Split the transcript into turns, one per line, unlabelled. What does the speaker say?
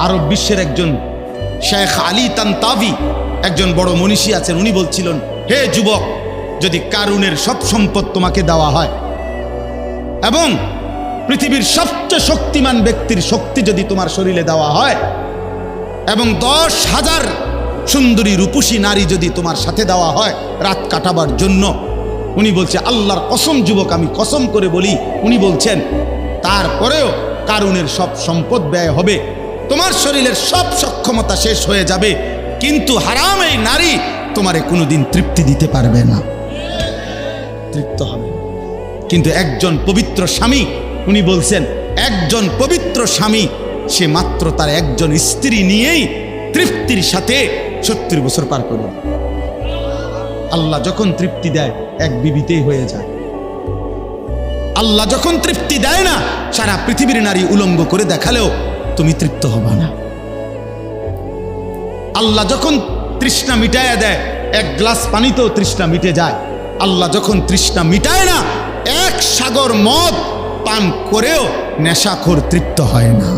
আরব বিশ্বের একজন শেখ আলী তানতাভি, একজন বড় মনীষী আছেন, উনি বলছিলেন, হে যুবক, যদি কারুনের সব সম্পদ তোমাকে দেওয়া হয় এবং পৃথিবীর সবচেয়ে শক্তিমান ব্যক্তির শক্তি যদি তোমার শরীরে দেওয়া হয় এবং 10,000 সুন্দরী রূপসী নারী যদি তোমার সাথে দেওয়া হয় রাত কাটাবার জন্য, উনি বলছে, আল্লাহর কসম যুবক, আমি কসম করে বলি, উনি বলছেন তারপরেও কারুনের সব সম্পদ ব্যয় হবে, তোমার শরীরের সব সক্ষমতা শেষ হয়ে যাবে, কিন্তু হারাম এই নারী তোমারে কোনোদিন তৃপ্তি দিতে পারবে না, তৃপ্ত হবে। কিন্তু একজন পবিত্র স্বামী, উনি বলছেন, একজন পবিত্র স্বামী সে মাত্র তার একজন স্ত্রী নিয়েই তৃপ্তির সাথে 70 বছর পার করবে। আল্লাহ যখন তৃপ্তি দেয় এক বিবিতেই হয়ে যায়। আল্লাহ যখন তৃপ্তি দেয় না, সারা পৃথিবীর নারী উলঙ্গ করে দেখালেও তুমি তৃপ্ত হবা না। আল্লাহ যখন তৃষ্ণা মিটায়া দেয়, এক গ্লাস পানিতেও তৃষ্ণা মিটে যায়। আল্লাহ যখন তৃষ্ণা মিটায় না, এক সাগর মদ পান করেও নেশাখোর তৃপ্ত হয় না।